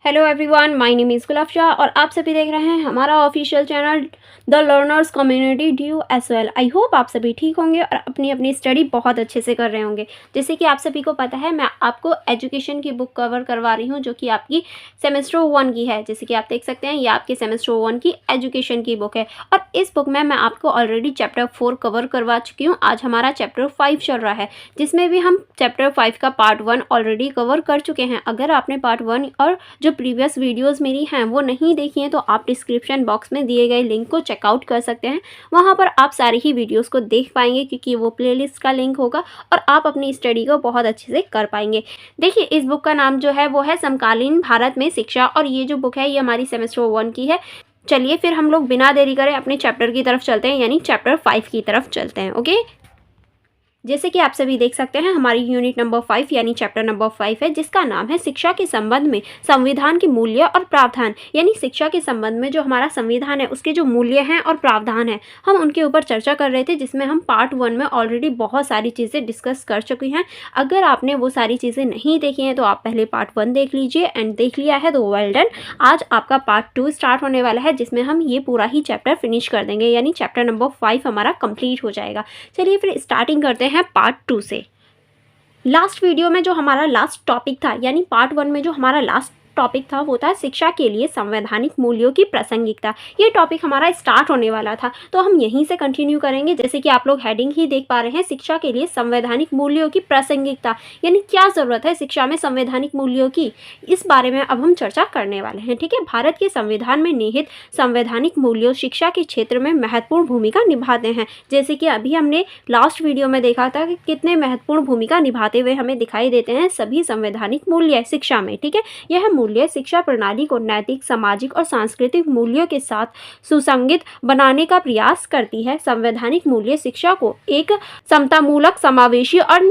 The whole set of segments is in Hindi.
Hello everyone, my name is Gulab Shah और आप सभी देख रहे हैं हमारा official channel the learners community do as well. I hope आप सभी ठीक होंगे और अपनी अपनी स्टडी बहुत अच्छे से कर रहे होंगे। जैसे कि आप सभी को पता है, मैं आपको एजुकेशन की बुक कवर करवा रही हूँ जो कि आपकी सेमेस्टर 1 की है। जैसे कि आप देख सकते हैं, ये आपके सेमेस्टर 1 की एजुकेशन की बुक है और इस बुक में मैं आपको ऑलरेडी चैप्टर 4 कवर करवा चुकी हूँ। आज हमारा चैप्टर 5 चल रहा है, जिसमें भी हम चैप्टर 5 का पार्ट 1 ऑलरेडी कवर कर चुके हैं। अगर आपने पार्ट 1 और जो प्रीवियस वीडियोस मेरी हैं वो नहीं देखी हैं तो आप डिस्क्रिप्शन बॉक्स में दिए गए लिंक को चेकआउट कर सकते हैं। वहाँ पर आप सारी ही वीडियोस को देख पाएंगे क्योंकि वो प्लेलिस्ट का लिंक होगा और आप अपनी स्टडी को बहुत अच्छे से कर पाएंगे। देखिए, इस बुक का नाम जो है वो है समकालीन भारत में शिक्षा और ये जो बुक है ये हमारी सेमेस्टर 1 की है। चलिए फिर हम लोग बिना देरी करे अपने चैप्टर की तरफ चलते हैं, यानी चैप्टर 5 की तरफ चलते हैं। ओके, जैसे कि आप सभी देख सकते हैं, हमारी यूनिट नंबर 5 यानी चैप्टर नंबर 5 है, जिसका नाम है शिक्षा के संबंध में संविधान के मूल्य और प्रावधान। यानी शिक्षा के संबंध में जो हमारा संविधान है उसके जो मूल्य हैं और प्रावधान है, हम उनके ऊपर चर्चा कर रहे थे, जिसमें हम पार्ट 1 में ऑलरेडी बहुत सारी चीज़ें डिस्कस कर चुकी हैं। अगर आपने वो सारी चीज़ें नहीं देखी हैं तो आप पहले पार्ट 1 देख लीजिए, एंड देख लिया है तो वेल डन। आज आपका पार्ट 2 स्टार्ट होने वाला है, जिसमें हम ये पूरा ही चैप्टर फिनिश कर देंगे, यानी चैप्टर नंबर 5 हमारा कंप्लीट हो जाएगा। चलिए फिर स्टार्टिंग करते हैं पार्ट 2 से। लास्ट वीडियो में जो हमारा लास्ट टॉपिक था, यानी पार्ट 1 में जो हमारा लास्ट टॉपिक था वो था शिक्षा के लिए संवैधानिक मूल्यों की प्रासंगिकता। ये टॉपिक हमारा स्टार्ट होने वाला था, तो हम यहीं से कंटिन्यू करेंगे। जैसे कि आप लोग हेडिंग ही देख पा रहे हैं, शिक्षा के लिए संवैधानिक मूल्यों की प्रासंगिकता, यानी क्या ज़रूरत है शिक्षा में संवैधानिक मूल्यों की, इस बारे में अब हम चर्चा करने वाले हैं। ठीक है, भारत के संविधान में निहित संवैधानिक मूल्यों शिक्षा के क्षेत्र में महत्वपूर्ण भूमिका निभाते हैं। जैसे कि अभी हमने लास्ट वीडियो में देखा था कि कितने महत्वपूर्ण भूमिका निभाते हुए हमें दिखाई देते हैं सभी संवैधानिक मूल्य शिक्षा में। ठीक है, यह मूल्य शिक्षा प्रणाली को नैतिक, सामाजिक और सांस्कृतिक मूल्यों के साथ सुसंगत बनाने का प्रयास करती है। संवैधानिक मूल्य शिक्षा को एक समतामूलक, समावेशी और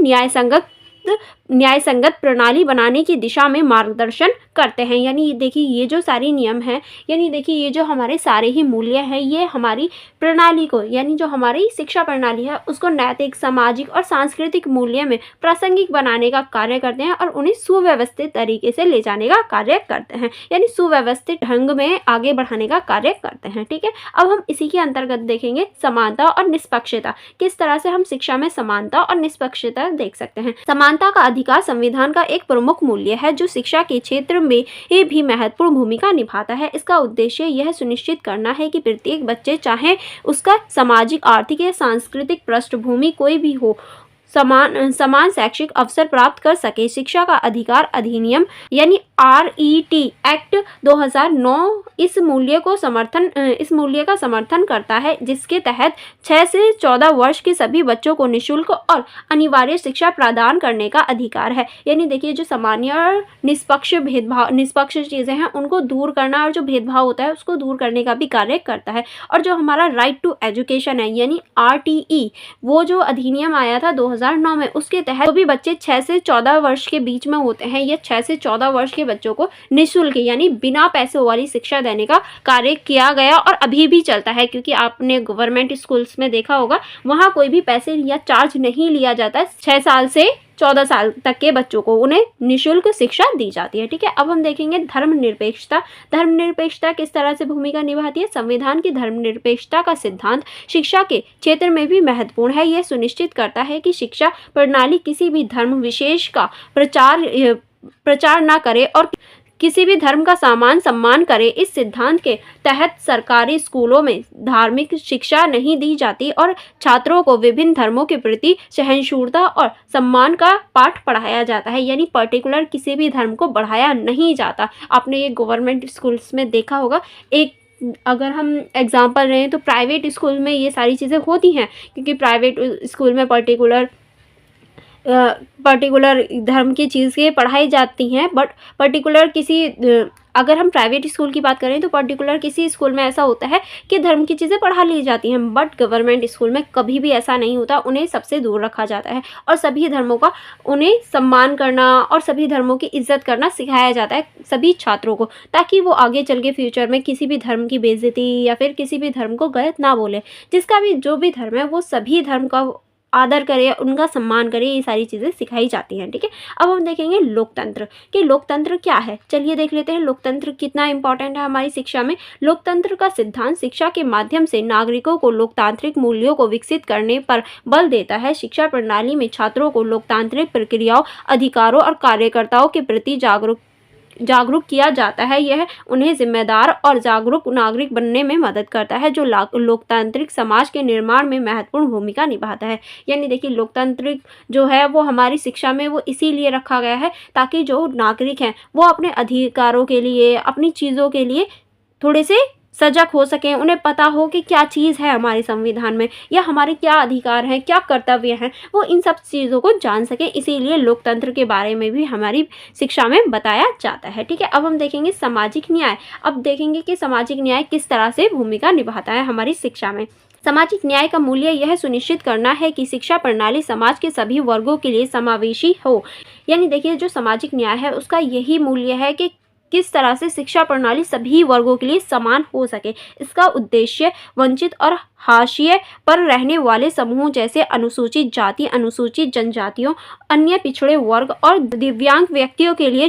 न्यायसंगत प्रणाली बनाने की दिशा में मार्गदर्शन करते हैं। यानी देखिए, ये जो सारे नियम हैं, यानी देखिए ये जो हमारे सारे ही मूल्य हैं, ये हमारी प्रणाली को, यानी जो हमारी शिक्षा प्रणाली है उसको नैतिक, सामाजिक और सांस्कृतिक मूल्य में प्रासंगिक बनाने का कार्य करते हैं और उन्हें सुव्यवस्थित तरीके से ले जाने का कार्य करते हैं, यानी सुव्यवस्थित ढंग में आगे बढ़ाने का कार्य करते हैं। ठीक है, अब हम इसी के अंतर्गत देखेंगे समानता और निष्पक्षता। किस तरह से हम शिक्षा में समानता और निष्पक्षता देख सकते हैं। समानता का अधिकार संविधान का एक प्रमुख मूल्य है जो शिक्षा के क्षेत्र में ये भी महत्वपूर्ण भूमिका निभाता है। इसका उद्देश्य यह सुनिश्चित करना है कि प्रत्येक बच्चे, चाहे उसका सामाजिक, आर्थिक या सांस्कृतिक पृष्ठभूमि कोई भी हो, समान शैक्षिक अवसर प्राप्त कर सके। शिक्षा का अधिकार अधिनियम यानी RET एक्ट 2009 इस मूल्य का समर्थन करता है, जिसके तहत 6 से 14 वर्ष के सभी बच्चों को निःशुल्क और अनिवार्य शिक्षा प्रदान करने का अधिकार है। यानी देखिए, जो सामान्य और निष्पक्ष चीज़ें हैं उनको दूर करना और जो भेदभाव होता है उसको दूर करने का भी कार्य करता है। और जो हमारा राइट टू एजुकेशन है, यानी RTE, वो जो अधिनियम आया था 2009 में, उसके तहत जो भी बच्चे 6 से 14 वर्ष के बीच में होते हैं, ये 6 से 14 वर्ष के बच्चों को निःशुल्क यानी बिना पैसों वाली शिक्षा देने का कार्य किया गया और अभी भी चलता है। क्योंकि आपने गवर्नमेंट स्कूल्स में देखा होगा, वहाँ कोई भी पैसे या चार्ज नहीं लिया जाता है। 6 साल से 14 साल तक के बच्चों को उन्हें निःशुल्क शिक्षा दी जाती है। ठीक है, अब हम देखेंगे धर्मनिरपेक्षता। धर्मनिरपेक्षता किस तरह से भूमिका निभाती है। संविधान की धर्मनिरपेक्षता का सिद्धांत शिक्षा के क्षेत्र में भी महत्वपूर्ण है। यह सुनिश्चित करता है कि शिक्षा प्रणाली किसी भी धर्म विशेष का प्रचार न करे और किसी भी धर्म का सम्मान करे। इस सिद्धांत के तहत सरकारी स्कूलों में धार्मिक शिक्षा नहीं दी जाती और छात्रों को विभिन्न धर्मों के प्रति सहिष्णुता और सम्मान का पाठ पढ़ाया जाता है, यानी पर्टिकुलर किसी भी धर्म को बढ़ाया नहीं जाता। आपने ये गवर्नमेंट स्कूल्स में देखा होगा। एक अगर हम एग्जाम्पल लें तो प्राइवेट स्कूल में ये सारी चीज़ें होती हैं, क्योंकि प्राइवेट स्कूल में पर्टिकुलर धर्म की चीज़ें पढ़ाई जाती हैं, बट पर्टिकुलर किसी अगर हम प्राइवेट स्कूल की बात करें तो पर्टिकुलर किसी स्कूल में ऐसा होता है कि धर्म की चीज़ें पढ़ा ली जाती हैं, बट गवर्नमेंट स्कूल में कभी भी ऐसा नहीं होता। उन्हें सबसे दूर रखा जाता है और सभी धर्मों का उन्हें सम्मान करना और सभी धर्मों की इज्जत करना सिखाया जाता है सभी छात्रों को, ताकि वो आगे चल के फ्यूचर में किसी भी धर्म की बेइज्जती या फिर किसी भी धर्म को गलत ना बोले। जिसका भी जो भी धर्म है वो सभी धर्म का आदर करे, उनका सम्मान करे, ये सारी चीज़ें सिखाई जाती हैं। ठीक है, अब हम देखेंगे लोकतंत्र कि लोकतंत्र क्या है। चलिए देख लेते हैं लोकतंत्र कितना इंपॉर्टेंट है हमारी शिक्षा में। लोकतंत्र का सिद्धांत शिक्षा के माध्यम से नागरिकों को लोकतांत्रिक मूल्यों को विकसित करने पर बल देता है। शिक्षा प्रणाली में छात्रों को लोकतांत्रिक प्रक्रियाओं, अधिकारों और कार्यकर्ताओं के प्रति जागरूक किया जाता है। यह उन्हें जिम्मेदार और जागरूक नागरिक बनने में मदद करता है, जो लोकतांत्रिक समाज के निर्माण में महत्वपूर्ण भूमिका निभाता है। यानी देखिए लोकतांत्रिक जो है वो हमारी शिक्षा में वो इसीलिए रखा गया है ताकि जो नागरिक हैं वो अपने अधिकारों के लिए, अपनी चीज़ों के लिए थोड़े से सजग हो सकें, उन्हें पता हो कि क्या चीज़ है हमारे संविधान में या हमारे क्या अधिकार हैं, क्या कर्तव्य हैं, वो इन सब चीज़ों को जान सकें। इसीलिए लोकतंत्र के बारे में भी हमारी शिक्षा में बताया जाता है। ठीक है, अब हम देखेंगे सामाजिक न्याय। अब देखेंगे कि सामाजिक न्याय किस तरह से भूमिका निभाता है हमारी शिक्षा में। सामाजिक न्याय का मूल्य यह सुनिश्चित करना है कि शिक्षा प्रणाली समाज के सभी वर्गों के लिए समावेशी हो। यानी देखिए जो सामाजिक न्याय है उसका यही मूल्य है कि किस तरह से शिक्षा प्रणाली सभी वर्गों के लिए समान हो सके। इसका उद्देश्य वंचित और हाशिए पर रहने वाले समूहों जैसे अनुसूचित जाति, अनुसूचित जनजातियों, अन्य पिछड़े वर्ग और दिव्यांग व्यक्तियों के लिए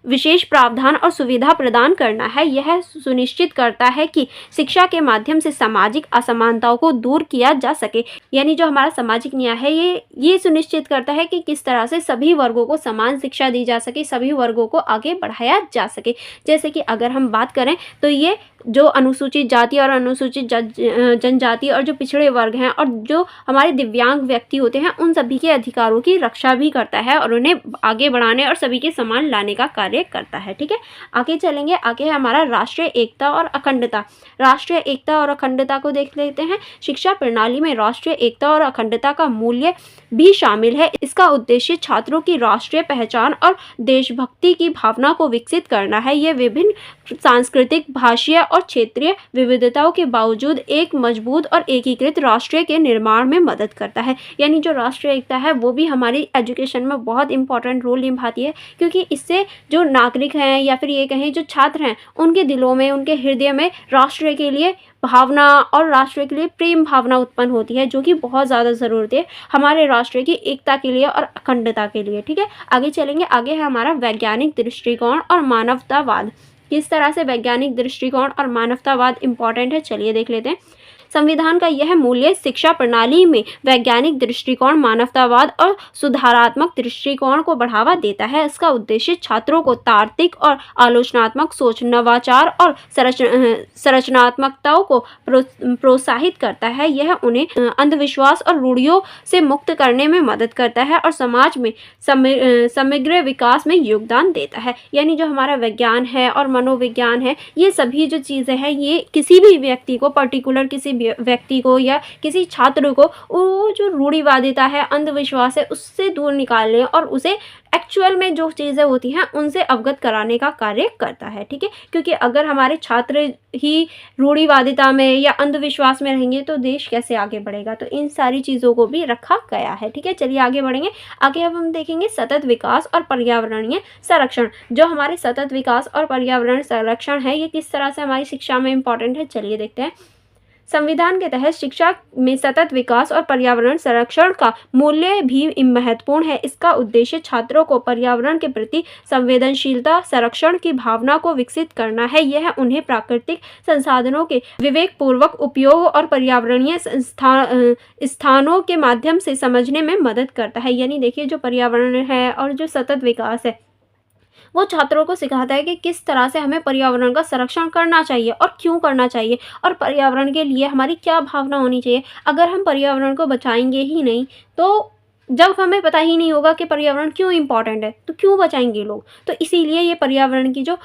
विशेष प्रावधान और सुविधा प्रदान करना है। यह सुनिश्चित करता है कि शिक्षा के माध्यम से सामाजिक असमानताओं को दूर किया जा सके। यानी जो हमारा सामाजिक न्याय है ये सुनिश्चित करता है कि किस तरह से सभी वर्गों को समान शिक्षा दी जा सके, सभी वर्गों को आगे बढ़ाया जा सके। जैसे कि अगर हम बात करें तो ये जो अनुसूचित जाति और अनुसूचित जनजाति और जो पिछड़े वर्ग हैं और जो हमारे दिव्यांग व्यक्ति होते हैं उन सभी के अधिकारों की रक्षा भी करता है और उन्हें आगे बढ़ाने और सभी के समान लाने का कार्य करता है। ठीक है, आगे चलेंगे। आगे है हमारा राष्ट्रीय एकता और अखंडता। राष्ट्रीय एकता और अखंडता को देख लेते हैं। शिक्षा प्रणाली में राष्ट्रीय एकता और अखंडता का मूल्य भी शामिल है। इसका उद्देश्य छात्रों की राष्ट्रीय पहचान और देशभक्ति की भावना को विकसित करना है। यह विभिन्न सांस्कृतिक, भाषीय और क्षेत्रीय विविधताओं के बावजूद एक मजबूत और एकीकृत राष्ट्र के निर्माण में मदद करता है। यानी जो राष्ट्रीय एकता है वो भी हमारी एजुकेशन में बहुत इंपॉर्टेंट रोल निभाती है, क्योंकि इससे जो नागरिक हैं या फिर ये कहें जो छात्र हैं उनके दिलों में, उनके हृदय में राष्ट्र के लिए भावना और राष्ट्र के लिए प्रेम भावना उत्पन्न होती है, जो कि बहुत ज़्यादा ज़रूरत है हमारे राष्ट्र की एकता के लिए और अखंडता के लिए। ठीक है, आगे चलेंगे। आगे है हमारा वैज्ञानिक दृष्टिकोण और मानवतावाद। किस तरह से वैज्ञानिक दृष्टिकोण और मानवतावाद इम्पॉर्टेंट है, चलिए देख लेते हैं। संविधान का यह मूल्य शिक्षा प्रणाली में वैज्ञानिक दृष्टिकोण, मानवतावाद और सुधारात्मक दृष्टिकोण को बढ़ावा देता है। इसका उद्देश्य छात्रों को तार्किक और आलोचनात्मक सोच, नवाचार और संरचनात्मकताओं को प्रोत्साहित करता है। यह उन्हें अंधविश्वास और रूढ़ियों से मुक्त करने में मदद करता है और समाज में समग्र विकास में योगदान देता है। यानी जो हमारा विज्ञान है और मनोविज्ञान है, ये सभी जो चीज़ें हैं ये किसी भी व्यक्ति को, पर्टिकुलर किसी व्यक्ति को या किसी छात्र को वो जो रूढ़िवादिता है, अंधविश्वास है, उससे दूर निकालने और उसे एक्चुअल में जो चीज़ें होती हैं उनसे अवगत कराने का कार्य करता है। ठीक है, क्योंकि अगर हमारे छात्र ही रूढ़िवादिता में या अंधविश्वास में रहेंगे तो देश कैसे आगे बढ़ेगा। तो इन सारी चीज़ों को भी रखा गया है। ठीक है, चलिए आगे बढ़ेंगे। आगे अब हम देखेंगे सतत विकास और पर्यावरणीय संरक्षण। जो हमारे सतत विकास और पर्यावरण संरक्षण है ये किस तरह से हमारी शिक्षा में इंपॉर्टेंट है, चलिए देखते हैं। संविधान के तहत शिक्षा में सतत विकास और पर्यावरण संरक्षण का मूल्य भी महत्वपूर्ण है। इसका उद्देश्य छात्रों को पर्यावरण के प्रति संवेदनशीलता, संरक्षण की भावना को विकसित करना है। यह उन्हें प्राकृतिक संसाधनों के विवेकपूर्वक उपयोग और पर्यावरणीय स्थानों के माध्यम से समझने में मदद करता है। यानी देखिए जो पर्यावरण है और जो सतत विकास है वो छात्रों को सिखाता है कि किस तरह से हमें पर्यावरण का संरक्षण करना चाहिए और क्यों करना चाहिए और पर्यावरण के लिए हमारी क्या भावना होनी चाहिए। अगर हम पर्यावरण को बचाएंगे ही नहीं तो जब हमें पता ही नहीं होगा कि पर्यावरण क्यों इम्पॉर्टेंट है तो क्यों बचाएंगे लोग। तो इसीलिए ये पर्यावरण की जो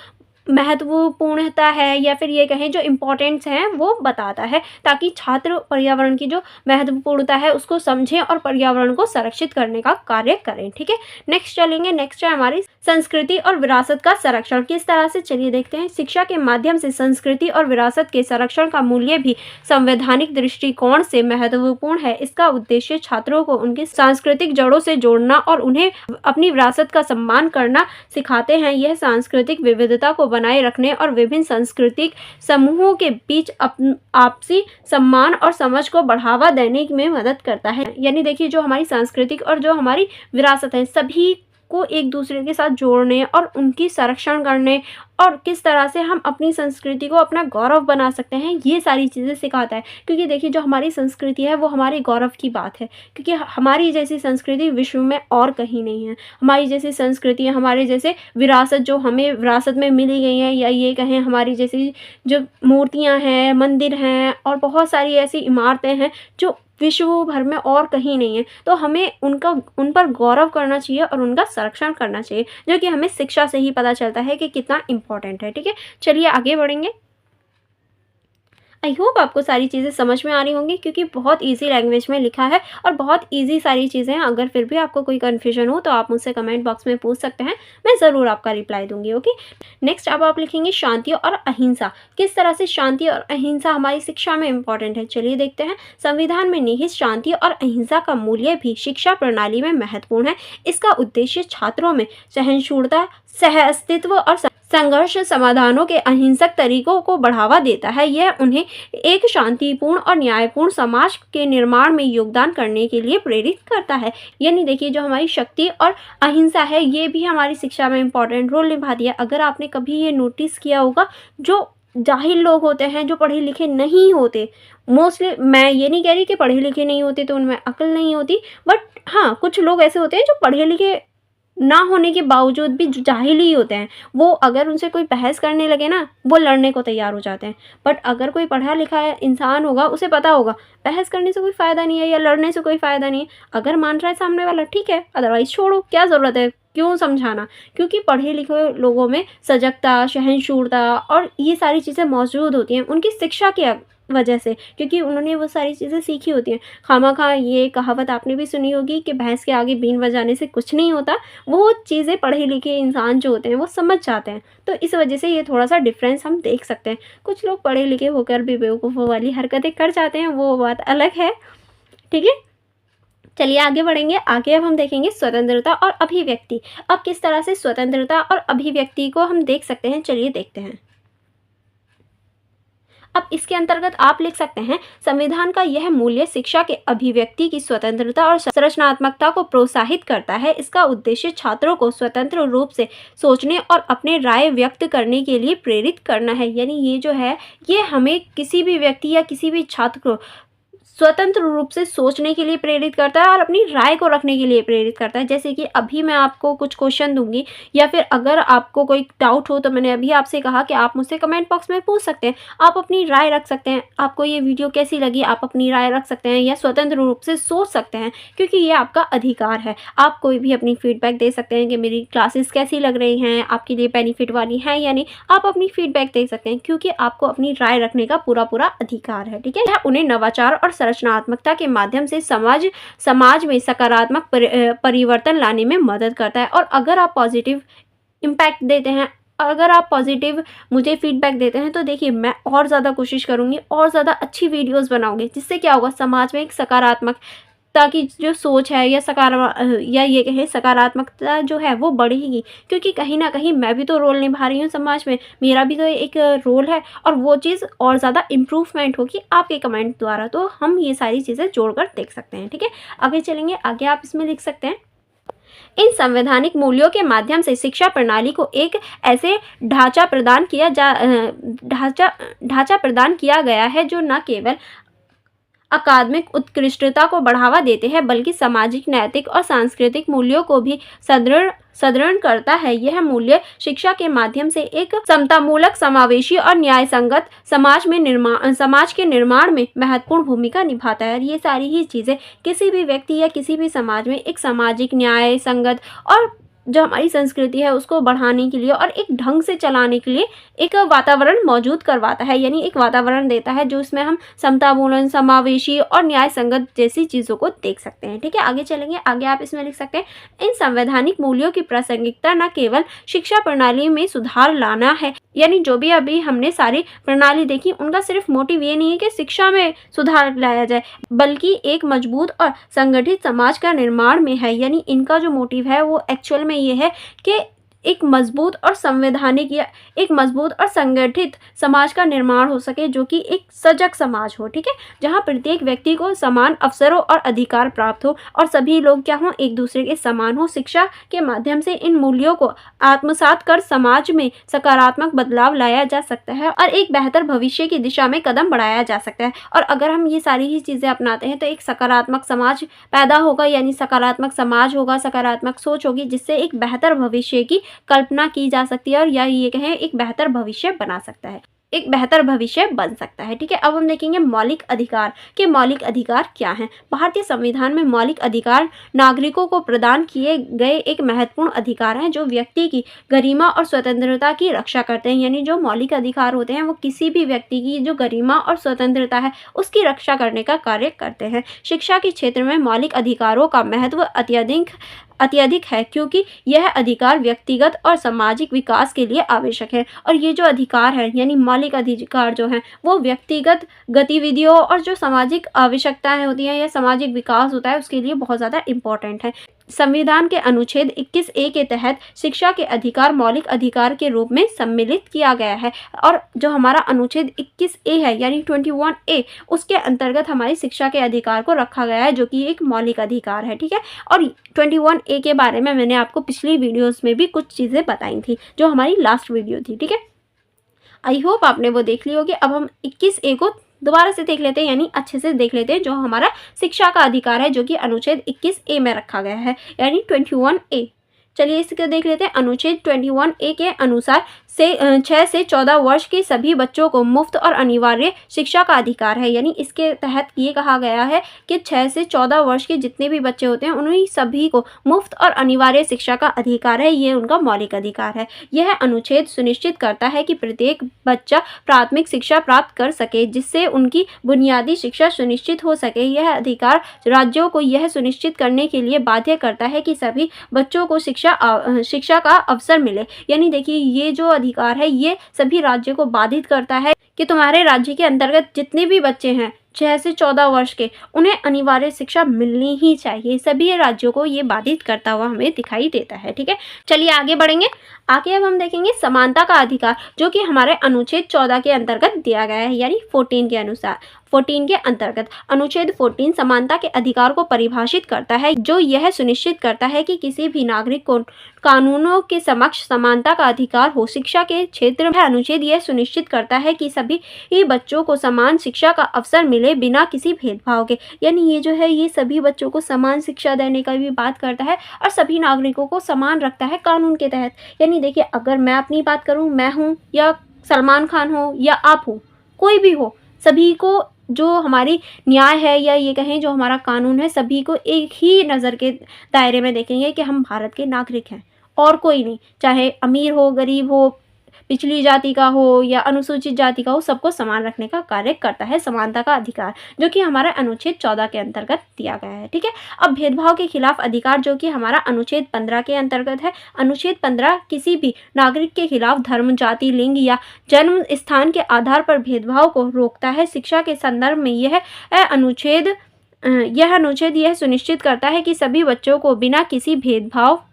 महत्वपूर्णता है या फिर ये कहें जो इम्पोर्टेंस है वो बताता है, ताकि छात्र पर्यावरण की जो महत्वपूर्णता है उसको समझें और पर्यावरण को संरक्षित करने का कार्य करें। ठीक है, नेक्स्ट चलेंगे। नेक्स्ट है हमारी संस्कृति और विरासत का संरक्षण। किस तरह से, चलिए देखते हैं। शिक्षा के माध्यम से संस्कृति और विरासत के संरक्षण का मूल्य भी संवैधानिक दृष्टिकोण से महत्वपूर्ण है। इसका उद्देश्य छात्रों को उनकी सांस्कृतिक जड़ों से जोड़ना और उन्हें अपनी विरासत का सम्मान करना सिखाते हैं। यह सांस्कृतिक विविधता को बनाए रखने और विभिन्न सांस्कृतिक समूहों के बीच आपसी सम्मान और समझ को बढ़ावा देने में मदद करता है। यानी देखिए जो हमारी सांस्कृतिक और जो हमारी विरासत है सभी को एक दूसरे के साथ जोड़ने और उनकी संरक्षण करने और किस तरह से हम अपनी संस्कृति को अपना गौरव बना सकते हैं, ये सारी चीज़ें सिखाता है। क्योंकि देखिए जो हमारी संस्कृति है वो हमारे गौरव की बात है, क्योंकि हमारी जैसी संस्कृति विश्व में और कहीं नहीं है। हमारी जैसी संस्कृति, हमारे जैसे विरासत जो हमें विरासत में मिली गई हैं, या ये कहें हमारी जैसी जो मूर्तियाँ हैं, मंदिर हैं और बहुत सारी ऐसी इमारतें हैं जो विश्व भर में और कहीं नहीं है। तो हमें उन पर गौरव करना चाहिए और उनका संरक्षण करना चाहिए, जो कि हमें शिक्षा से ही पता चलता है कि कितना इम्पोर्टेंट है। ठीक है, चलिए आगे बढ़ेंगे। आई होप आपको सारी चीज़ें समझ में आ रही होंगी, क्योंकि बहुत इजी लैंग्वेज में लिखा है और बहुत इजी सारी चीज़ें हैं। अगर फिर भी आपको कोई कन्फ्यूजन हो तो आप मुझसे कमेंट बॉक्स में पूछ सकते हैं, मैं ज़रूर आपका रिप्लाई दूंगी। ओके, नेक्स्ट अब आप लिखेंगे शांति और अहिंसा। किस तरह से शांति और अहिंसा हमारी शिक्षा में इम्पॉर्टेंट है, चलिए देखते हैं। संविधान में निहित शांति और अहिंसा का मूल्य भी शिक्षा प्रणाली में महत्वपूर्ण है। इसका उद्देश्य छात्रों में सहिष्णुता, सह अस्तित्व और संघर्ष समाधानों के अहिंसक तरीकों को बढ़ावा देता है। यह उन्हें एक शांतिपूर्ण और न्यायपूर्ण समाज के निर्माण में योगदान करने के लिए प्रेरित करता है। यानी देखिए जो हमारी शक्ति और अहिंसा है ये भी हमारी शिक्षा में इम्पॉर्टेंट रोल निभाती है। अगर आपने कभी ये नोटिस किया होगा, जो जाहिल लोग होते हैं, जो पढ़े लिखे नहीं होते, मोस्टली, मैं ये नहीं कह रही कि पढ़े लिखे नहीं होते तो उनमें अक्ल नहीं होती, बट हाँ कुछ लोग ऐसे होते हैं जो पढ़े लिखे ना होने के बावजूद भी जो जाहिल ही होते हैं, वो अगर उनसे कोई बहस करने लगे ना, वो लड़ने को तैयार हो जाते हैं। बट अगर कोई पढ़ा लिखा इंसान होगा, उसे पता होगा बहस करने से कोई फ़ायदा नहीं है या लड़ने से कोई फ़ायदा नहीं है। अगर मान रहा है सामने वाला, ठीक है, अदरवाइज़ छोड़ो, क्या ज़रूरत है, क्यों समझाना। क्योंकि पढ़े लिखे लोगों में सजगता, सहनशीलता और ये सारी चीज़ें मौजूद होती हैं उनकी शिक्षा की वजह से, क्योंकि उन्होंने वो सारी चीज़ें सीखी होती हैं। खामखा ये कहावत आपने भी सुनी होगी कि भैंस के आगे बीन बजाने से कुछ नहीं होता। वो चीज़ें पढ़े लिखे इंसान जो होते हैं वो समझ जाते हैं। तो इस वजह से ये थोड़ा सा डिफरेंस हम देख सकते हैं। कुछ लोग पढ़े लिखे होकर भी बेवकूफ़ों वाली हरकतें कर जाते हैं, वो बात अलग है। ठीक है, चलिए आगे बढ़ेंगे। आगे अब हम देखेंगे स्वतंत्रता और अभिव्यक्ति। अब किस तरह से स्वतंत्रता और अभिव्यक्ति को हम देख सकते हैं, चलिए देखते हैं। अब इसके अंतर्गत आप लिख सकते हैं, संविधान का यह मूल्य शिक्षा के अभिव्यक्ति की स्वतंत्रता और रचनात्मकता को प्रोत्साहित करता है। इसका उद्देश्य छात्रों को स्वतंत्र रूप से सोचने और अपने राय व्यक्त करने के लिए प्रेरित करना है। यानी ये जो है, ये हमें किसी भी व्यक्ति या किसी भी छात्र को स्वतंत्र रूप से सोचने के लिए प्रेरित करता है और अपनी राय को रखने के लिए प्रेरित करता है। जैसे कि अभी मैं आपको कुछ क्वेश्चन दूंगी, या फिर अगर आपको कोई डाउट हो तो मैंने अभी आपसे कहा कि आप मुझसे कमेंट बॉक्स में पूछ सकते हैं, आप अपनी राय रख सकते हैं। आपको ये वीडियो कैसी लगी, आप अपनी राय रख सकते हैं या स्वतंत्र रूप से सोच सकते हैं, क्योंकि ये आपका अधिकार है। आप कोई भी अपनी फीडबैक दे सकते हैं कि मेरी क्लासेस कैसी लग रही हैं, आपके लिए बेनिफिट वाली हैं या नहीं। आप अपनी फीडबैक दे सकते हैं, क्योंकि आपको अपनी राय रखने का पूरा अधिकार है। ठीक है, उन्हें नवाचार और रचनात्मकता के माध्यम से समाज में सकारात्मक परिवर्तन लाने में मदद करता है। और अगर आप पॉजिटिव इम्पैक्ट देते हैं, अगर आप पॉजिटिव मुझे फीडबैक देते हैं, तो देखिए मैं और ज़्यादा कोशिश करूँगी और ज़्यादा अच्छी वीडियोस बनाऊँगी, जिससे क्या होगा, समाज में एक सकारात्मकता की जो सोच है या ये कहें सकारात्मकता जो है वो बढ़ेगी। क्योंकि कहीं ना कहीं मैं भी तो रोल निभा रही हूँ समाज में, मेरा भी तो एक रोल है, और वो चीज़ और ज़्यादा इम्प्रूवमेंट होगी आपके कमेंट द्वारा। तो हम ये सारी चीज़ें जोड़कर देख सकते हैं। ठीक है, आगे चलेंगे। आगे आप इसमें लिख सकते हैं, इन संवैधानिक मूल्यों के माध्यम से शिक्षा प्रणाली को एक ऐसे ढांचा प्रदान किया गया है जो न केवल अकादमिक उत्कृष्टता को बढ़ावा देते हैं, बल्कि सामाजिक, नैतिक और सांस्कृतिक मूल्यों को भी सुदृढ़ करता है। यह मूल्य शिक्षा के माध्यम से एक समतामूलक, समावेशी और न्याय संगत समाज के निर्माण में महत्वपूर्ण भूमिका निभाता है। और ये सारी ही चीज़ें किसी भी व्यक्ति या किसी भी समाज में एक सामाजिक, न्याय संगत और जो हमारी संस्कृति है उसको बढ़ाने के लिए और एक ढंग से चलाने के लिए एक वातावरण मौजूद करवाता है। यानी एक वातावरण देता है जो इसमें हम समतामूलन, समावेशी और न्याय संगत जैसी चीज़ों को देख सकते हैं। ठीक है, आगे चलेंगे। आगे आप इसमें लिख सकते हैं, इन संवैधानिक मूल्यों की प्रासंगिकता न केवल शिक्षा प्रणाली में सुधार लाना है, यानी जो भी अभी हमने सारी प्रणाली देखी, उनका सिर्फ मोटिव ये नहीं है कि शिक्षा में सुधार लाया जाए, बल्कि एक मजबूत और संगठित समाज का निर्माण में है। यानी इनका जो मोटिव है वो एक्चुअल में ये है कि एक मजबूत और संवैधानिक या एक मजबूत और संगठित समाज का निर्माण हो सके, जो कि एक सजग समाज हो, ठीक है, जहाँ प्रत्येक व्यक्ति को समान अवसरों और अधिकार प्राप्त हो और सभी लोग क्या हों, एक दूसरे के समान हो। शिक्षा के माध्यम से इन मूल्यों को आत्मसात कर समाज में सकारात्मक बदलाव लाया जा सकता है और एक बेहतर भविष्य की दिशा में कदम बढ़ाया जा सकता है। और अगर हम ये सारी ही चीज़ें अपनाते हैं तो एक सकारात्मक समाज पैदा होगा, यानी सकारात्मक समाज होगा, सकारात्मक सोच होगी, जिससे एक बेहतर भविष्य की कल्पना की जा सकती है और या ये कहें एक बेहतर भविष्य बना सकता है, एक बेहतर भविष्य बन सकता है, ठीक है। अब हम देखेंगे मौलिक अधिकार के मौलिक अधिकार क्या हैं। भारतीय संविधान में मौलिक अधिकार नागरिकों को प्रदान किए गए एक महत्वपूर्ण अधिकार हैं जो व्यक्ति की गरिमा और स्वतंत्रता की रक्षा करते हैं। यानी जो मौलिक अधिकार होते हैं वो किसी भी व्यक्ति की जो गरिमा और स्वतंत्रता है उसकी रक्षा करने का कार्य करते हैं। शिक्षा के क्षेत्र में मौलिक अधिकारों का महत्व अत्यधिक है, क्योंकि यह अधिकार व्यक्तिगत और सामाजिक विकास के लिए आवश्यक है। और ये जो अधिकार है यानी मौलिक अधिकार जो हैं वो व्यक्तिगत गतिविधियों और जो सामाजिक आवश्यकताएं होती हैं या सामाजिक विकास होता है उसके लिए बहुत ज़्यादा इम्पोर्टेंट है। संविधान के अनुच्छेद 21A के तहत शिक्षा के अधिकार मौलिक अधिकार के रूप में सम्मिलित किया गया है और जो हमारा अनुच्छेद 21A है यानी 21A उसके अंतर्गत हमारी शिक्षा के अधिकार को रखा गया है जो कि एक मौलिक अधिकार है, ठीक है। और 21A के बारे में मैंने आपको पिछली वीडियोस में भी कुछ चीज़ें बताई थी जो हमारी लास्ट वीडियो थी, ठीक है। आई होप आपने वो देख ली होगी। अब हम 21A को दोबारा से देख लेते हैं, यानी अच्छे से देख लेते हैं जो हमारा शिक्षा का अधिकार है जो कि अनुच्छेद 21A में रखा गया है यानी 21A। चलिए इसको देख लेते हैं। अनुच्छेद 21A के अनुसार 6 से 14 वर्ष के सभी बच्चों को मुफ्त और अनिवार्य शिक्षा का अधिकार है। यानी इसके तहत ये कहा गया है कि 6 से 14 वर्ष के जितने भी बच्चे होते हैं उन्हें सभी को मुफ्त और अनिवार्य शिक्षा का अधिकार है, ये उनका मौलिक अधिकार है। यह अनुच्छेद सुनिश्चित करता है कि प्रत्येक बच्चा प्राथमिक शिक्षा प्राप्त कर सके जिससे उनकी बुनियादी शिक्षा सुनिश्चित हो सके। यह अधिकार राज्यों को यह सुनिश्चित करने के लिए बाध्य करता है कि सभी बच्चों को शिक्षा का अवसर मिले। यानी देखिए ये जो अधिकार है ये सभी राज्यों को बाधित करता है कि तुम्हारे राज्य के अंतर्गत जितने भी बच्चे हैं 6 से 14 वर्ष के उन्हें अनिवार्य शिक्षा मिलनी ही चाहिए। सभी राज्यों को ये बाधित करता हुआ हमें दिखाई देता है, ठीक है। चलिए आगे बढ़ेंगे। आगे अब हम देखेंगे समानता का अधिकार जो कि हमारे अनुच्छेद 14 के अंतर्गत दिया गया है यानी 14 के अनुसार 14 के अंतर्गत अनुच्छेद 14 समानता के अधिकार को परिभाषित करता है जो यह सुनिश्चित करता है कि किसी भी नागरिक को कानूनों के समक्ष समानता का अधिकार हो। शिक्षा के क्षेत्र में अनुच्छेद यह सुनिश्चित करता है कि सभी बच्चों को समान शिक्षा का अवसर मिले बिना किसी भेदभाव के। यानी ये जो है ये सभी बच्चों को समान शिक्षा देने का भी बात करता है और सभी नागरिकों को समान रखता है कानून के तहत। यानी देखिए अगर मैं अपनी बात करूं, मैं हूं या सलमान खान हो या आप हो, कोई भी हो, सभी को जो हमारी न्याय है या ये कहें जो हमारा कानून है सभी को एक ही नज़र के दायरे में देखेंगे कि हम भारत के नागरिक हैं और कोई नहीं, चाहे अमीर हो, गरीब हो, पिछली जाति का हो या अनुसूचित जाति का हो, सबको समान रखने का कार्य करता है समानता का अधिकार जो कि हमारा अनुच्छेद 14 के अंतर्गत दिया गया है, ठीक है। अब भेदभाव के खिलाफ अधिकार जो कि हमारा अनुच्छेद 15 के अंतर्गत है। अनुच्छेद 15 किसी भी नागरिक के खिलाफ धर्म, जाति, लिंग या जन्म स्थान के आधार पर भेदभाव को रोकता है। शिक्षा के संदर्भ में यह अनुच्छेद यह सुनिश्चित करता है कि सभी बच्चों को बिना किसी भेदभाव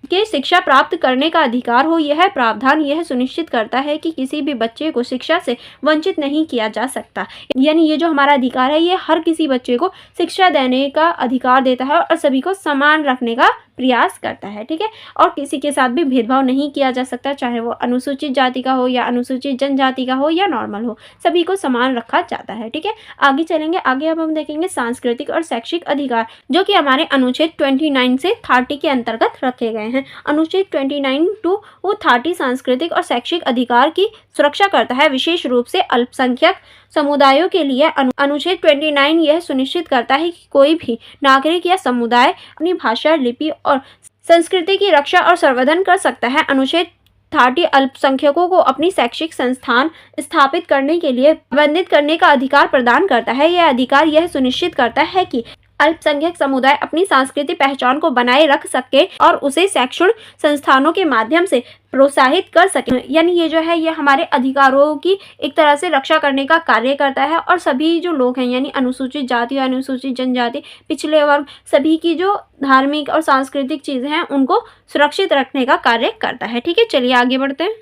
के शिक्षा प्राप्त करने का अधिकार हो। यह प्रावधान यह सुनिश्चित करता है कि किसी भी बच्चे को शिक्षा से वंचित नहीं किया जा सकता। यानी ये जो हमारा अधिकार है ये हर किसी बच्चे को शिक्षा देने का अधिकार देता है और सभी को समान रखने का प्रयास करता है, ठीक है। और किसी के साथ भी भेदभाव नहीं किया जा सकता, चाहे वो अनुसूचित जाति का हो या अनुसूचित जनजाति का हो या नॉर्मल हो, सभी को समान रखा जाता है, ठीक है। आगे चलेंगे। आगे अब हम देखेंगे सांस्कृतिक और शैक्षिक अधिकार जो कि हमारे अनुच्छेद 29 से 30 के अंतर्गत रखे गए हैं। अनुच्छेद 29 to 30 सांस्कृतिक और शैक्षिक अधिकार की सुरक्षा करता है, विशेष रूप से अल्पसंख्यक समुदायों के लिए। अनुच्छेद 29 यह सुनिश्चित करता है कि कोई भी नागरिक या समुदाय अपनी भाषा, लिपि और संस्कृति की रक्षा और संवर्धन कर सकता है। अनुच्छेद 30 अल्पसंख्यकों को अपनी शैक्षिक संस्थान स्थापित करने के लिए प्रबंधित करने का अधिकार प्रदान करता है। यह अधिकार यह सुनिश्चित करता है कि अल्पसंख्यक समुदाय अपनी सांस्कृतिक पहचान को बनाए रख सके और उसे शैक्षणिक संस्थानों के माध्यम से प्रोत्साहित कर सके। यानी ये जो है ये हमारे अधिकारों की एक तरह से रक्षा करने का कार्य करता है और सभी जो लोग हैं यानी अनुसूचित जाति और अनुसूचित जनजाति, पिछड़े वर्ग, सभी की जो धार्मिक और सांस्कृतिक चीज़ें हैं उनको सुरक्षित रखने का कार्य करता है। ठीक है, चलिए आगे बढ़ते हैं।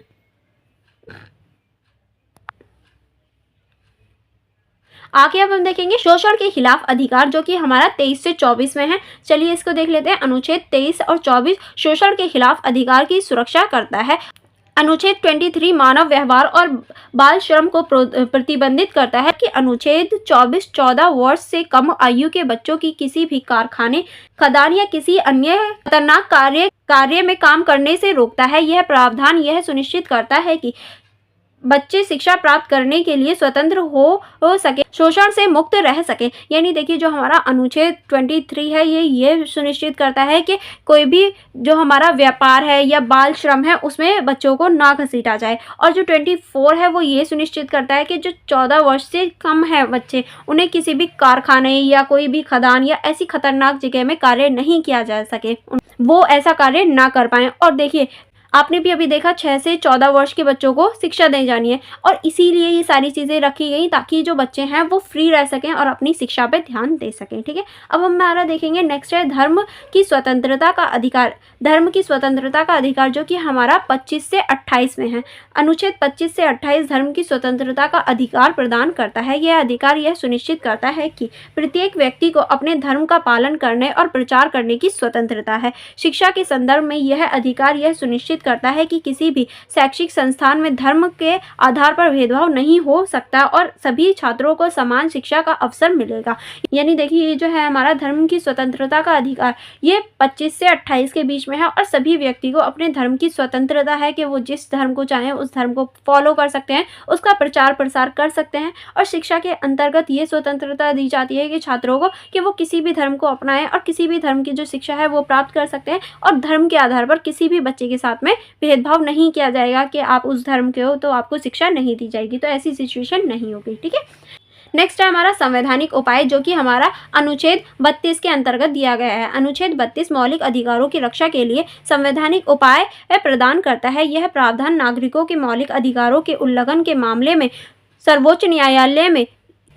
आगे अब हम देखेंगे शोषण के खिलाफ अधिकार, जो कि हमारा 23 से 24 में है। चलिए इसको देख लेते हैं। अनुच्छेद 23 और 24 शोषण के खिलाफ अधिकार की सुरक्षा करता है। अनुच्छेद 23 मानव व्यवहार और बाल श्रम को प्रतिबंधित करता है कि अनुच्छेद 24 14 वर्ष से कम आयु के बच्चों की किसी भी कारखाने, खदान या किसी अन्य खतरनाक कार्य में काम करने से रोकता है। यह प्रावधान यह सुनिश्चित करता है कि बच्चे शिक्षा प्राप्त करने के लिए स्वतंत्र हो सके, शोषण से मुक्त रह सके। यानी देखिए जो हमारा अनुच्छेद 23 है ये सुनिश्चित करता है कि कोई भी जो हमारा व्यापार है या बाल श्रम है उसमें बच्चों को ना घसीटा जाए। और जो 24 है वो ये सुनिश्चित करता है कि जो 14 वर्ष से कम है बच्चे, उन्हें किसी भी कारखाने या कोई भी खदान या ऐसी खतरनाक जगह में कार्य नहीं किया जा सके, वो ऐसा कार्य ना कर पाएँ। और देखिए आपने भी अभी देखा 6 से 14 वर्ष के बच्चों को शिक्षा दी जानी है और इसीलिए ये सारी चीज़ें रखी गई ताकि जो बच्चे हैं वो फ्री रह सकें और अपनी शिक्षा पे ध्यान दे सकें। ठीक है, अब हम हमारा देखेंगे नेक्स्ट है धर्म की स्वतंत्रता का अधिकार। धर्म की स्वतंत्रता का अधिकार जो कि हमारा 25 से 28 में है। अनुच्छेद 25 से 28 धर्म की स्वतंत्रता का अधिकार प्रदान करता है। यह अधिकार यह सुनिश्चित करता है कि प्रत्येक व्यक्ति को अपने धर्म का पालन करने और प्रचार करने की स्वतंत्रता है। शिक्षा के संदर्भ में यह अधिकार यह सुनिश्चित करता है कि किसी भी शैक्षिक संस्थान में धर्म के आधार पर भेदभाव नहीं हो सकता और सभी छात्रों को समान शिक्षा का अवसर मिलेगा। यानी देखिए ये जो है हमारा धर्म की स्वतंत्रता का अधिकार ये 25 से 28 के बीच में है और सभी व्यक्ति को अपने धर्म की स्वतंत्रता है कि वो जिस धर्म को चाहें उस धर्म को फॉलो कर सकते हैं, उसका प्रचार प्रसार कर सकते हैं। और शिक्षा के अंतर्गत ये स्वतंत्रता दी जाती है कि छात्रों को कि वो किसी भी धर्म को अपनाएं और किसी भी धर्म की जो शिक्षा है वो प्राप्त कर सकते हैं और धर्म के आधार पर किसी भी बच्चे के साथ में भेदभाव नहीं किया जाएगा कि आप उस धर्म के हो तो आपको शिक्षा नहीं दी जाएगी, तो ऐसी सिचुएशन नहीं होगी। ठीक है, नेक्स्ट है हमारा संवैधानिक उपाय जो कि हमारा अनुच्छेद 32 के अंतर्गत दिया गया है। अनुच्छेद 32 मौलिक अधिकारों की रक्षा के लिए संवैधानिक उपाय प्रदान करता है। यह प्रावधान नागरिकों के मौलिक अधिकारों के उल्लंघन के मामले में सर्वोच्च न्यायालय में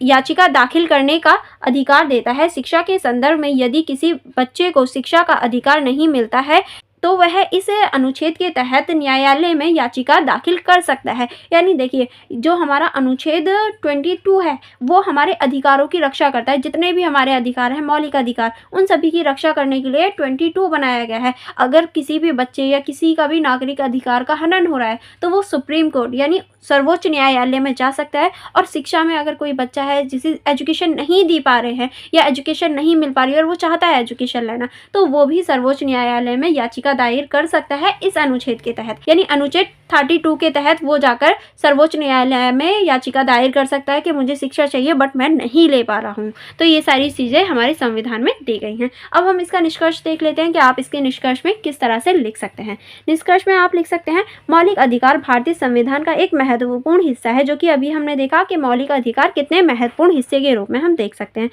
याचिका दाखिल करने का अधिकार देता है। शिक्षा के संदर्भ में यदि किसी बच्चे को शिक्षा का अधिकार नहीं मिलता है तो वह इस अनुच्छेद के तहत न्यायालय में याचिका दाखिल कर सकता है। यानी देखिए जो हमारा अनुच्छेद 22 है वो हमारे अधिकारों की रक्षा करता है। जितने भी हमारे अधिकार हैं मौलिक अधिकार उन सभी की रक्षा करने के लिए 22 बनाया गया है। अगर किसी भी बच्चे या किसी का भी नागरिक अधिकार का हनन हो रहा है तो वो सुप्रीम कोर्ट यानी सर्वोच्च न्यायालय में जा सकता है। और शिक्षा में अगर कोई बच्चा है जिसे एजुकेशन नहीं दी पा रहे हैं या एजुकेशन नहीं मिल पा रही है और वो चाहता है एजुकेशन लेना, तो वो भी सर्वोच्च न्यायालय में याचिका दायर कर सकता है इस अनुच्छेद के तहत। यानी अनुच्छेद 32 के तहत वो जाकर सर्वोच्च न्यायालय में याचिका दायर कर सकता है कि मुझे शिक्षा चाहिए बट मैं नहीं ले पा रहा हूँ। तो ये सारी चीज़ें हमारे संविधान में दी गई हैं। अब हम इसका निष्कर्ष देख लेते हैं कि आप इसके निष्कर्ष में किस तरह से लिख सकते हैं। निष्कर्ष में आप लिख सकते हैं मौलिक अधिकार भारतीय संविधान का एक महत्वपूर्ण हिस्सा है, जो कि अभी हमने देखा कि मौलिक अधिकार कितने महत्वपूर्ण हिस्से के रूप में हम देख सकते हैं,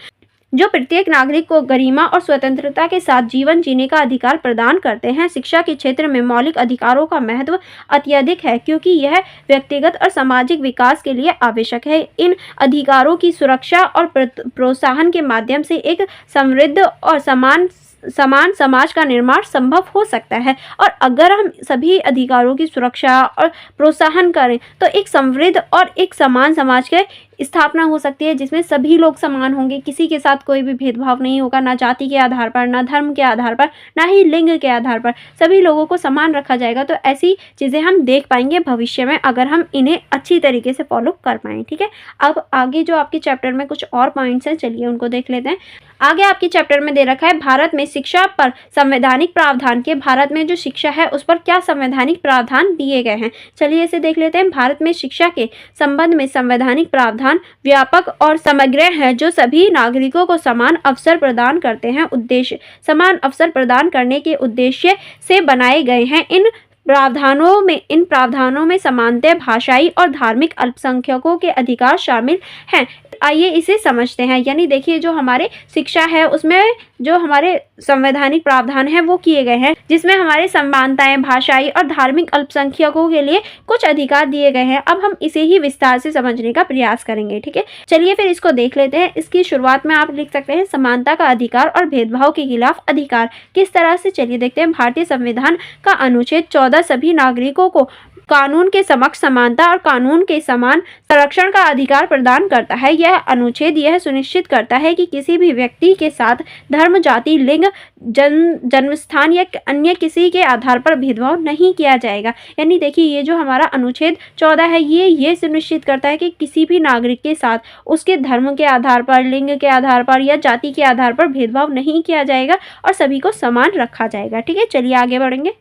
जो प्रत्येक नागरिक को गरिमा और स्वतंत्रता के साथ जीवन जीने का अधिकार प्रदान करते हैं। शिक्षा के क्षेत्र में मौलिक अधिकारों का महत्व अत्यधिक है क्योंकि यह व्यक्तिगत और सामाजिक विकास के लिए आवश्यक है। इन अधिकारों की सुरक्षा और प्रोत्साहन के माध्यम से एक समृद्ध और समान समाज का निर्माण संभव हो सकता है। और अगर हम सभी अधिकारों की सुरक्षा और प्रोत्साहन करें तो एक समृद्ध और एक समान समाज के स्थापना हो सकती है जिसमें सभी लोग समान होंगे, किसी के साथ कोई भी भेदभाव नहीं होगा, ना जाति के आधार पर, ना धर्म के आधार पर, ना ही लिंग के आधार पर, सभी लोगों को समान रखा जाएगा। तो ऐसी चीज़ें हम देख पाएंगे भविष्य में अगर हम इन्हें अच्छी तरीके से फॉलो कर पाएँ। ठीक है, अब आगे जो आपके चैप्टर में कुछ और पॉइंट्स हैं चलिए उनको देख लेते हैं। आगे आपके चैप्टर में दे रखा है भारत में शिक्षा पर संवैधानिक प्रावधान के, भारत में जो शिक्षा है उस पर क्या संवैधानिक प्रावधान दिए गए हैं। चलिए इसे देख लेते हैं। भारत में शिक्षा के संबंध में संवैधानिक प्रावधान व्यापक और समग्र है जो सभी नागरिकों को समान अवसर प्रदान करते हैं। उद्देश्य समान अवसर प्रदान करने के उद्देश्य से बनाए गए हैं। इन प्रावधानों में समानता भाषाई और धार्मिक अल्पसंख्यकों के अधिकार शामिल हैं। आइए इसे समझते हैं। यानी देखिए जो हमारे शिक्षा है उसमें जो हमारे संवैधानिक प्रावधान है वो किए गए हैं, जिसमें हमारे समानताएं, भाषाई और धार्मिक अल्पसंख्यकों के लिए कुछ अधिकार दिए गए हैं। अब हम इसे ही विस्तार से समझने का प्रयास करेंगे। ठीक है, चलिए फिर इसको देख लेते हैं। इसकी शुरुआत में आप लिख सकते हैं समानता का अधिकार और भेदभाव के खिलाफ अधिकार। किस तरह से, चलिए देखते हैं। भारतीय संविधान का अनुच्छेद 14 सभी नागरिकों को कानून के समक्ष समानता और कानून के समान संरक्षण का अधिकार प्रदान करता है। यह अनुच्छेद यह सुनिश्चित करता है कि किसी भी व्यक्ति के साथ धर्म, जाति, लिंग, जन्मस्थान या अन्य किसी के आधार पर भेदभाव नहीं किया जाएगा। यानी देखिए ये जो हमारा अनुच्छेद 14 है ये सुनिश्चित करता है कि किसी भी नागरिक के साथ उसके धर्म के आधार पर, लिंग के आधार पर या जाति के आधार पर भेदभाव नहीं किया जाएगा और सभी को समान रखा जाएगा। ठीक है, चलिए आगे बढ़ेंगे।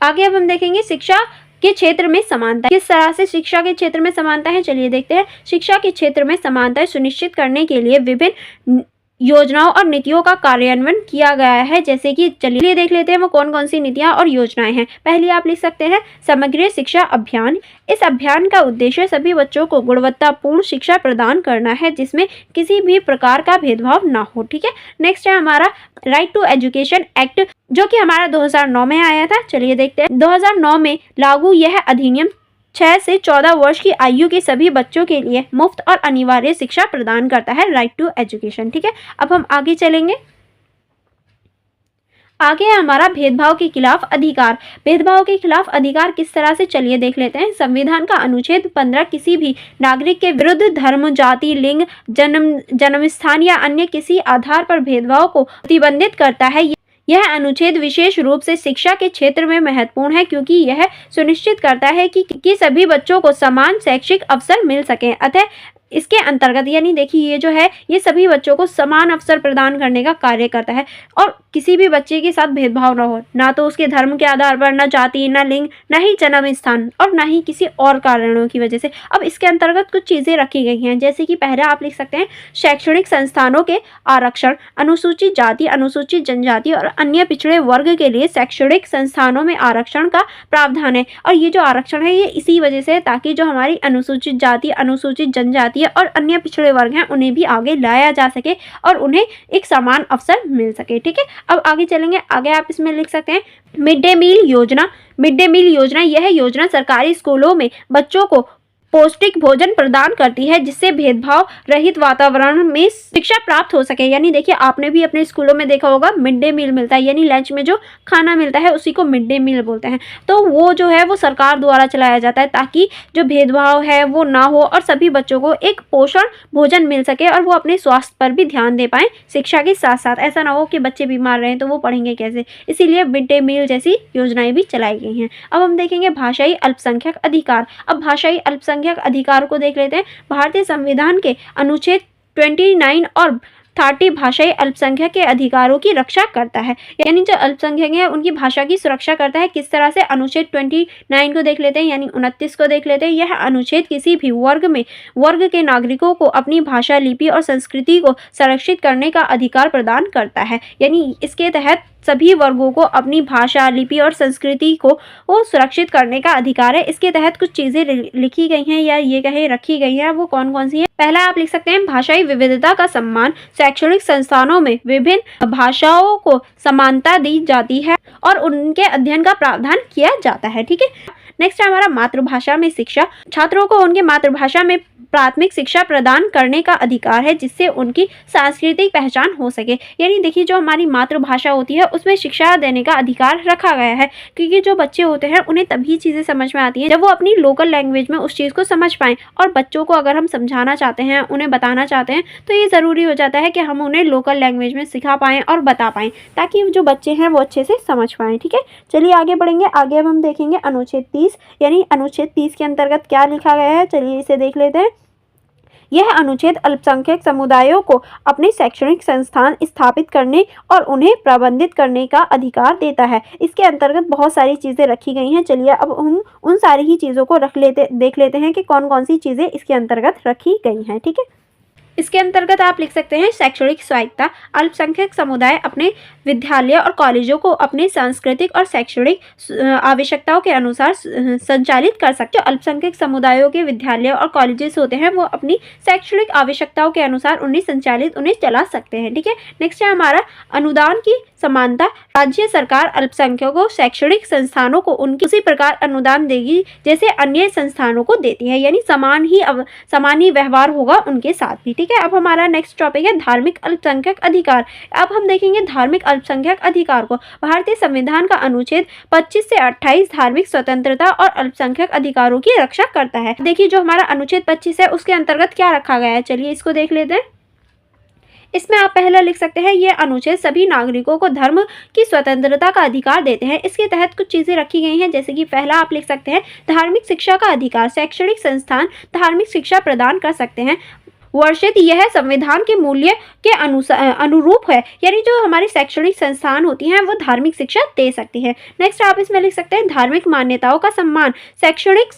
आगे अब हम देखेंगे शिक्षा के क्षेत्र में समानता। किस तरह से शिक्षा के क्षेत्र में समानता है, चलिए देखते हैं। शिक्षा के क्षेत्र में समानता सुनिश्चित करने के लिए विभिन्न योजनाओं और नीतियों का कार्यान्वयन किया गया है। जैसे कि चलिए देख लेते हैं वो कौन कौन सी नीतियां और योजनाएं हैं। पहली आप लिख सकते हैं समग्र शिक्षा अभियान। इस अभियान का उद्देश्य सभी बच्चों को गुणवत्तापूर्ण शिक्षा प्रदान करना है, जिसमें किसी भी प्रकार का भेदभाव ना हो। ठीक है, नेक्स्ट है हमारा राइट टू एजुकेशन एक्ट, जो कि हमारा 2009 में आया था। चलिए देखते हैं। 2009 में लागू यह अधिनियम 6 से 14 वर्ष की आयु के सभी बच्चों के लिए मुफ्त और अनिवार्य शिक्षा प्रदान करता है, राइट टू एजुकेशन। ठीक है, अब हम आगे चलेंगे। आगे है हमारा भेदभाव के खिलाफ अधिकार। भेदभाव के खिलाफ अधिकार किस तरह से, चलिए देख लेते हैं। संविधान का अनुच्छेद 15 किसी भी नागरिक के विरुद्ध धर्म, जाति, लिंग, जन्मस्थान या अन्य किसी आधार पर भेदभाव को प्रतिबंधित करता है। यह अनुच्छेद विशेष रूप से शिक्षा के क्षेत्र में महत्वपूर्ण है, क्योंकि यह सुनिश्चित करता है कि सभी बच्चों को समान शैक्षिक अवसर मिल सकें। अतः इसके अंतर्गत यानी देखिए ये जो है ये सभी बच्चों को समान अवसर प्रदान करने का कार्य करता है और किसी भी बच्चे के साथ भेदभाव ना हो, ना तो उसके धर्म के आधार पर, ना जाति, ना लिंग, ना ही जन्म स्थान और ना ही किसी और कारणों की वजह से। अब इसके अंतर्गत कुछ चीज़ें रखी गई हैं, जैसे कि पहला आप लिख सकते हैं शैक्षणिक संस्थानों के आरक्षण। अनुसूचित जाति, अनुसूचित जनजाति और अन्य पिछड़े वर्ग के लिए शैक्षणिक संस्थानों में आरक्षण का प्रावधान है। और ये जो आरक्षण है ये इसी वजह से है ताकि जो हमारी अनुसूचित जाति, अनुसूचित जनजाति और अन्य पिछड़े वर्ग हैं उन्हें भी आगे लाया जा सके और उन्हें एक समान अवसर मिल सके। ठीक है, अब आगे चलेंगे। आगे आप इसमें लिख सकते हैं मिड डे मील योजना। मिड डे मील योजना यह योजना सरकारी स्कूलों में बच्चों को पौष्टिक भोजन प्रदान करती है, जिससे भेदभाव रहित वातावरण में शिक्षा प्राप्त हो सके। यानी देखिए आपने भी अपने स्कूलों में देखा होगा मिड डे मील मिलता है, यानी लंच में जो खाना मिलता है उसी को मिड डे मील बोलते हैं। तो वो जो है वो सरकार द्वारा चलाया जाता है ताकि जो भेदभाव है वो ना हो और सभी बच्चों को एक पोषण भोजन मिल सके और वो अपने स्वास्थ्य पर भी ध्यान दे पाएँ शिक्षा के साथ साथ। ऐसा ना हो कि बच्चे बीमार रहें तो वो पढ़ेंगे कैसे, इसीलिए मिड डे मील जैसी योजनाएं भी चलाई गई हैं। अब हम देखेंगे भाषाई अल्पसंख्यक अधिकार। अब भाषाई अल्पसंख्यक अधिकार को देख लेते हैं। भारतीय संविधान के अनुच्छेद 29 और 30 भाषाई अल्पसंख्यक के अधिकारों की रक्षा करता है, यानी जो अल्पसंख्यक है उनकी भाषा की सुरक्षा करता है। किस तरह से, अनुच्छेद 29 को देख लेते हैं, यानी 29 को देख लेते हैं। यह अनुच्छेद किसी भी वर्ग के नागरिकों को अपनी भाषा, लिपि और संस्कृति को संरक्षित करने का अधिकार प्रदान करता है। यानी इसके तहत सभी वर्गों को अपनी भाषा, लिपि और संस्कृति को सुरक्षित करने का अधिकार है। इसके तहत कुछ चीज़ें लिखी गई हैं या ये कहे रखी गई हैं, वो कौन कौन सी हैं। पहला आप लिख सकते हैं भाषाई विविधता का सम्मान। शैक्षणिक संस्थानों में विभिन्न भाषाओं को समानता दी जाती है और उनके अध्ययन का प्रावधान किया जाता है। ठीक है, नेक्स्ट है हमारा मातृभाषा में शिक्षा। छात्रों को उनके मातृभाषा में प्राथमिक शिक्षा प्रदान करने का अधिकार है, जिससे उनकी सांस्कृतिक पहचान हो सके। यानी देखिए जो हमारी मातृभाषा होती है उसमें शिक्षा देने का अधिकार रखा गया है, क्योंकि जो बच्चे होते हैं उन्हें तभी चीज़ें समझ में आती हैं जब वो अपनी लोकल लैंग्वेज में उस चीज़ को समझ पाएँ। और बच्चों को अगर हम समझाना चाहते हैं, उन्हें बताना चाहते हैं, तो ये ज़रूरी हो जाता है कि हम उन्हें लोकल लैंग्वेज में सिखा पाएँ और बता पाएँ, ताकि जो बच्चे हैं वो अच्छे से समझ पाएँ। ठीक है, चलिए आगे बढ़ेंगे। आगे अब हम देखेंगे अनुच्छेद 30, यानी अनुच्छेद 30 के अंतर्गत क्या लिखा गया है, चलिए इसे देख लेते हैं। यह अनुच्छेद अल्पसंख्यक समुदायों को अपने शैक्षणिक संस्थान स्थापित करने और उन्हें प्रबंधित करने का अधिकार देता है। इसके अंतर्गत बहुत सारी चीज़ें रखी गई हैं। चलिए अब हम उन सारी ही चीज़ों को देख लेते हैं कि कौन कौन सी चीज़ें इसके अंतर्गत रखी गई हैं। ठीक है, इसके अंतर्गत आप लिख सकते हैं शैक्षणिक स्वायत्तता। अल्पसंख्यक समुदाय अपने विद्यालय और कॉलेजों को अपने सांस्कृतिक और शैक्षणिक आवश्यकताओं के अनुसार संचालित कर सकते हैं। अल्पसंख्यक समुदायों के विद्यालय और कॉलेजेस होते हैं वो अपनी शैक्षणिक आवश्यकताओं के अनुसार उन्हें चला सकते हैं। ठीक है, नेक्स्ट है हमारा अनुदान की समानता। राज्य सरकार अल्पसंख्यकों को शैक्षणिक संस्थानों को उनकी उसी प्रकार अनुदान देगी जैसे अन्य संस्थानों को देती है, यानी समान ही व्यवहार होगा उनके साथ भी। ठीक है, अब हमारा नेक्स्ट टॉपिक है धार्मिक अल्पसंख्यक अधिकार। अब हम देखेंगे धार्मिक अल्पसंख्यक अधिकार को। भारतीय संविधान का अनुच्छेद 25 से 28 धार्मिक स्वतंत्रता और अल्पसंख्यक अधिकारों की रक्षा करता है। देखिए जो हमारा अनुच्छेद 25 है उसके अंतर्गत क्या रखा गया है, चलिए इसको देख लेते हैं। इसमें आप पहला लिख सकते हैं ये अनुच्छेद सभी नागरिकों को धर्म की स्वतंत्रता का अधिकार देते हैं। इसके तहत कुछ चीज़ें रखी गई हैं, जैसे कि पहला आप लिख सकते हैं धार्मिक शिक्षा का अधिकार। शैक्षणिक संस्थान धार्मिक शिक्षा प्रदान कर सकते हैं वर्षित यह संविधान के मूल्य के अनुरूप है, यानी जो हमारी शैक्षणिक संस्थान होती हैं वो धार्मिक शिक्षा दे सकती हैं। नेक्स्ट आप इसमें लिख सकते हैं धार्मिक मान्यताओं का सम्मान। शैक्षणिक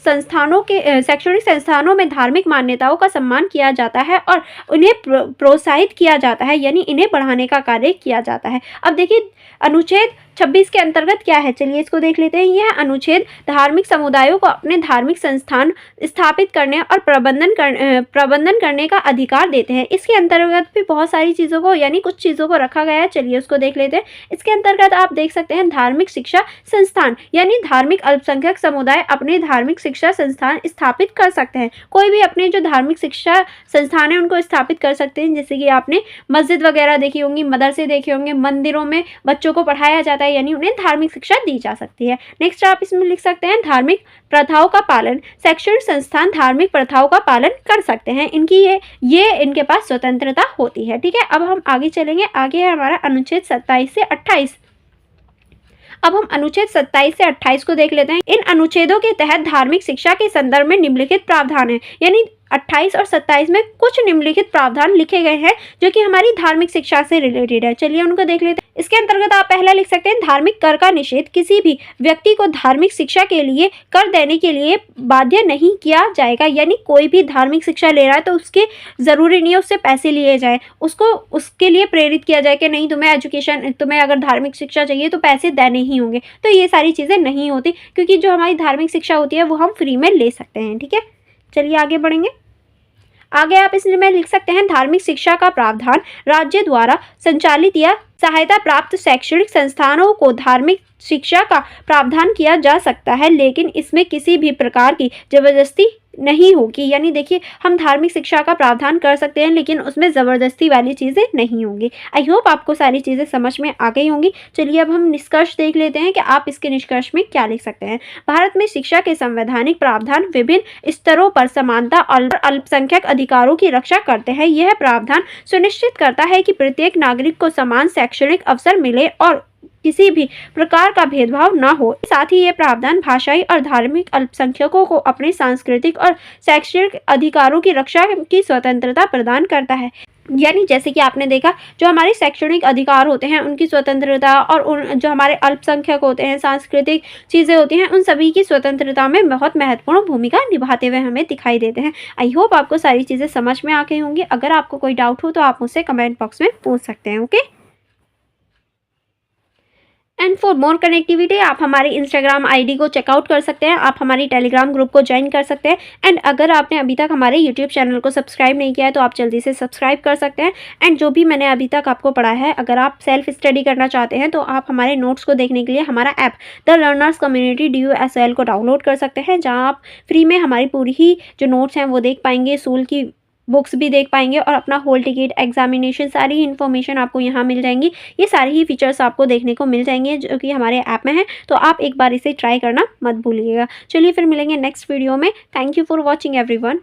संस्थानों में धार्मिक मान्यताओं का सम्मान किया जाता है और उन्हें प्रोत्साहित किया जाता है, यानी इन्हें बढ़ाने का कार्य किया जाता है। अब देखिए अनुच्छेद 26 के अंतर्गत क्या है, चलिए इसको देख लेते हैं। यह अनुच्छेद धार्मिक समुदायों को अपने धार्मिक संस्थान स्थापित करने और प्रबंधन करने का अधिकार देते हैं। इसके अंतर्गत भी बहुत सारी चीज़ों को यानी कुछ चीज़ों को रखा गया है, चलिए उसको देख लेते हैं। इसके अंतर्गत आप देख सकते हैं धार्मिक शिक्षा संस्थान, यानी धार्मिक अल्पसंख्यक समुदाय अपने धार्मिक शिक्षा संस्थान स्थापित कर सकते हैं। कोई भी अपने जो धार्मिक शिक्षा संस्थान है उनको स्थापित कर सकते हैं, जैसे कि आपने मस्जिद वगैरह देखी होंगी, मदरसे देखे होंगे, मंदिरों में बच्चों को पढ़ाया जाता है, यानी उन्हें धार्मिक शिक्षा दी जा सकती है। नेक्स्ट आप इसमें लिख सकते हैं धार्मिक प्रथाओं का पालन। शैक्षणिक संस्थान धार्मिक प्रथाओं का पालन कर सकते हैं, इनके पास स्वतंत्रता होती है। ठीक है, अब हम आगे चलेंगे। आगे है हमारा अनुच्छेद 27 से 28। अब हम अनुच्छेद 27 से 28 को देख लेते हैं। इन अनुच्छेदों के तहत धार्मिक शिक्षा के संदर्भ में निम्नलिखित प्रावधान है, यानी 28 और 27 में कुछ निम्नलिखित प्रावधान लिखे गए हैं जो कि हमारी धार्मिक शिक्षा से रिलेटेड है। चलिए उनको देख लेते हैं। इसके अंतर्गत आप पहला लिख सकते हैं धार्मिक कर का निषेध। किसी भी व्यक्ति को धार्मिक शिक्षा के लिए कर देने के लिए बाध्य नहीं किया जाएगा, यानी कोई भी धार्मिक शिक्षा ले रहा है तो उसके ज़रूरी नहीं है उससे पैसे लिए जाए, उसको उसके लिए प्रेरित किया जाए कि नहीं तुम्हें अगर धार्मिक शिक्षा चाहिए तो पैसे देने ही होंगे। तो ये सारी चीज़ें नहीं होती, क्योंकि जो हमारी धार्मिक शिक्षा होती है वो हम फ्री में ले सकते हैं। ठीक है, चलिए आगे बढ़ेंगे। आगे आप इसमें लिख सकते हैं धार्मिक शिक्षा का प्रावधान। राज्य द्वारा संचालित या सहायता प्राप्त शैक्षणिक संस्थानों को धार्मिक शिक्षा का प्रावधान किया जा सकता है, लेकिन इसमें किसी भी प्रकार की जबरदस्ती नहीं होगी। यानी देखिए हम धार्मिक शिक्षा का प्रावधान कर सकते हैं लेकिन उसमें ज़बरदस्ती वाली चीज़ें नहीं होंगी। आई होप आपको सारी चीज़ें समझ में आ गई होंगी। चलिए अब हम निष्कर्ष देख लेते हैं कि आप इसके निष्कर्ष में क्या लिख सकते हैं। भारत में शिक्षा के संवैधानिक प्रावधान विभिन्न स्तरों पर समानता और अल्पसंख्यक अधिकारों की रक्षा करते हैं। यह प्रावधान सुनिश्चित करता है कि प्रत्येक नागरिक को समान शैक्षणिक अवसर मिले और किसी भी प्रकार का भेदभाव ना हो। साथ ही ये प्रावधान भाषाई और धार्मिक अल्पसंख्यकों को अपने सांस्कृतिक और शैक्षणिक अधिकारों की रक्षा की स्वतंत्रता प्रदान करता है। यानी जैसे कि आपने देखा जो हमारे शैक्षणिक अधिकार होते हैं उनकी स्वतंत्रता और जो हमारे अल्पसंख्यक होते हैं सांस्कृतिक चीज़ें होती हैं उन सभी की स्वतंत्रता में बहुत महत्वपूर्ण भूमिका निभाते हुए हमें दिखाई देते हैं। आई होप आपको सारी चीज़ें समझ में आ गई होंगी। अगर आपको कोई डाउट हो तो आप मुझसे कमेंट बॉक्स में पूछ सकते हैं। Okay, and for more connectivity आप हमारी इंस्टाग्राम आईडी को चेकआउट कर सकते हैं, आप हमारी टेलीग्राम ग्रुप को ज्वाइन कर सकते हैं। एंड अगर आपने अभी तक हमारे यूट्यूब चैनल को सब्सक्राइब नहीं किया है तो आप जल्दी से सब्सक्राइब कर सकते हैं। एंड जो भी मैंने अभी तक आपको पढ़ाया है, अगर आप सेल्फ स्टडी करना चाहते हैं तो आप हमारे नोट्स को देखने के लिए हमारा app the learners community DUSL को डाउनलोड कर सकते हैं, जहाँ आप फ्री में हमारी पूरी ही जो नोट्स हैं वो देख पाएंगे, स्कूल की बुक्स भी देख पाएंगे और अपना हॉल टिकट, एग्जामिनेशन, सारी इन्फॉर्मेशन आपको यहाँ मिल जाएंगी। ये सारी ही फीचर्स आपको देखने को मिल जाएंगे जो कि हमारे ऐप में है, तो आप एक बार इसे ट्राई करना मत भूलिएगा। चलिए फिर मिलेंगे नेक्स्ट वीडियो में। Thank you for watching everyone.